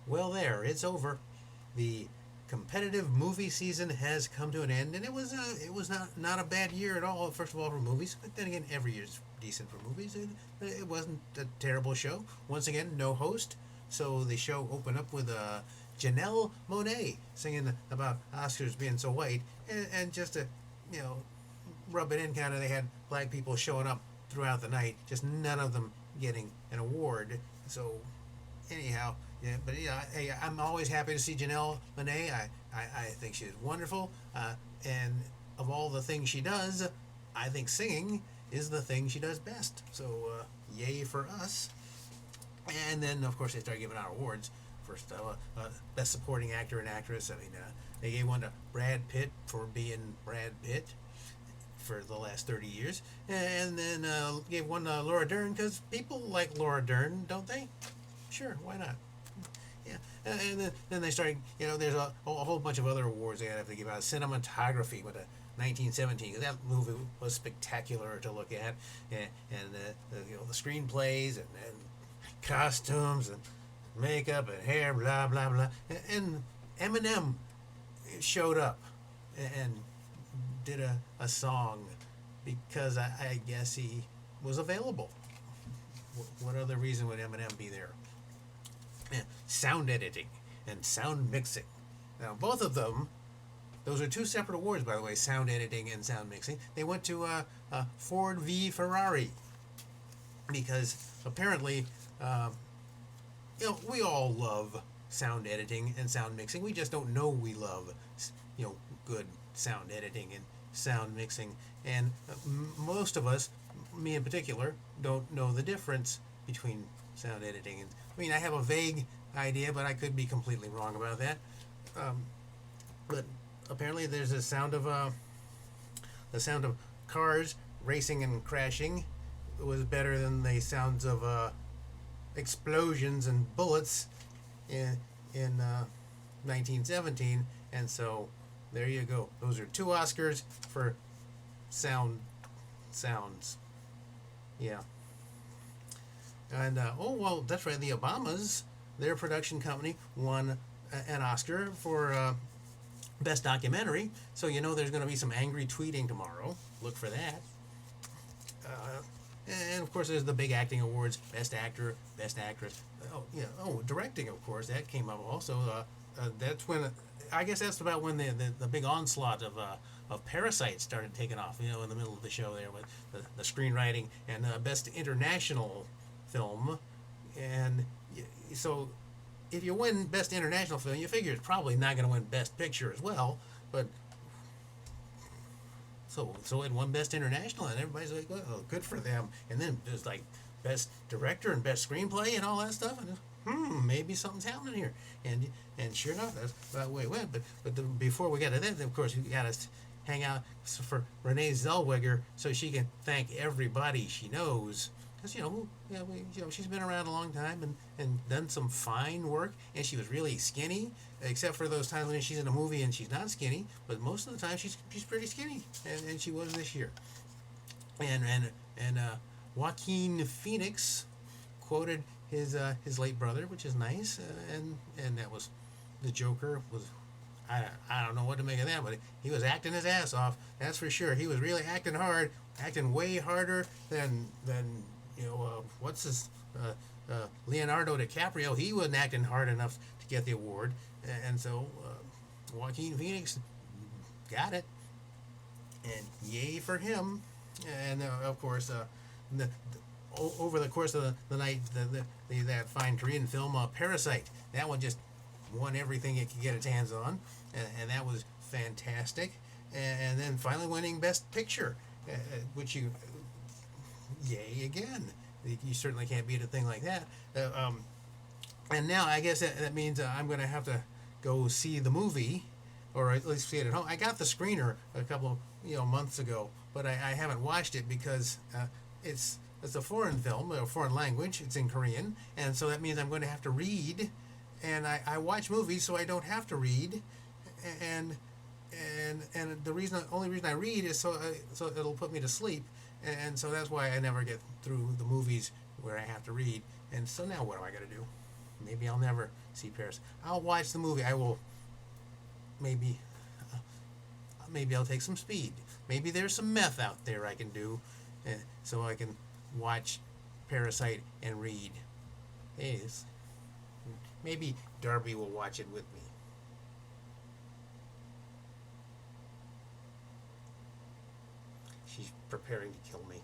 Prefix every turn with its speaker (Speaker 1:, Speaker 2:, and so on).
Speaker 1: Well, there, it's over. The competitive movie season has come to an end, and it was not a bad year at all. First of all, for movies, but then again, every year's decent for movies. It wasn't a terrible show. Once again, no host, so the show opened up with Janelle Monáe singing about Oscars being so white, and just to you know rub it in, kind of they had black people showing up throughout the night, just none of them getting an award. So anyhow, yeah, but yeah, hey, I'm always happy to see Janelle Monáe. I think she's wonderful, and of all the things she does, I think singing is the thing she does best. So yay for us. And then of course they start giving out awards. First, best supporting actor and actress. I mean, they gave one to Brad Pitt for being Brad Pitt for the last 30 years, and then gave one to Laura Dern because people like Laura Dern, don't they? Sure, why not? Yeah, and then they started. There's a whole bunch of other awards they have to give out. Cinematography with a 1917. That movie was spectacular to look at, and the screenplays and costumes and makeup and hair, blah blah blah. And Eminem showed up and did a song because I guess he was available. What other reason would Eminem be there? Sound editing and sound mixing. Now, both of them, those are two separate awards, by the way, sound editing and sound mixing. They went to Ford v. Ferrari because apparently, we all love sound editing and sound mixing. We just don't know we love, good sound editing and sound mixing. And most of us, me in particular, don't know the difference between sound editing and. I have a vague idea, but I could be completely wrong about that. But apparently, there's the sound of cars racing and crashing was better than the sounds of explosions and bullets in 1917, and so there you go. Those are two Oscars for sounds. Yeah. And that's right. The Obamas, their production company, won an Oscar for best documentary. So there's going to be some angry tweeting tomorrow. Look for that. And of course, there's the big acting awards: best actor, best actress. Oh yeah. Oh, directing, of course, that came up also. That's when I guess that's about when the big onslaught of Parasite started taking off. In the middle of the show there with the screenwriting and best international film. And so if you win best international film, you figure it's probably not going to win best picture as well. But so it won best international, and everybody's like, well, good for them. And then there's like best director and best screenplay and all that stuff. And maybe something's happening here. And sure enough, that's the way it went. But before we got to that, of course, we got to hang out for Renee Zellweger so she can thank everybody she knows. Because she's been around a long time and done some fine work, and she was really skinny, except for those times when she's in a movie and she's not skinny. But most of the time she's pretty skinny, and she was this year. And Joaquin Phoenix quoted his late brother, which is nice, and that was the Joker was. I don't know what to make of that, but he was acting his ass off. That's for sure. He was really acting hard, acting way harder than what's his Leonardo DiCaprio. He wasn't acting hard enough to get the award, and so Joaquin Phoenix got it, and yay for him. And of course, over the course of the night, that fine Korean film Parasite, that one just won everything it could get its hands on, and that was fantastic. And then finally winning Best Picture, which yay again. You certainly can't beat a thing like that. And now I guess that means I'm going to have to go see the movie, or at least see it at home. I got the screener a couple months ago, but I haven't watched it because it's a foreign film, a foreign language. It's in Korean, and so that means I'm going to have to read. And I watch movies so I don't have to read, and the only reason I read is so it'll put me to sleep, and so that's why I never get through the movies where I have to read. And so now what am I going to do? Maybe I'll never see Paris. I'll watch the movie. I will maybe maybe I'll take some speed. Maybe there's some meth out there I can do, so I can watch Parasite and read. Hey, maybe Darby will watch it with me. She's preparing to kill me.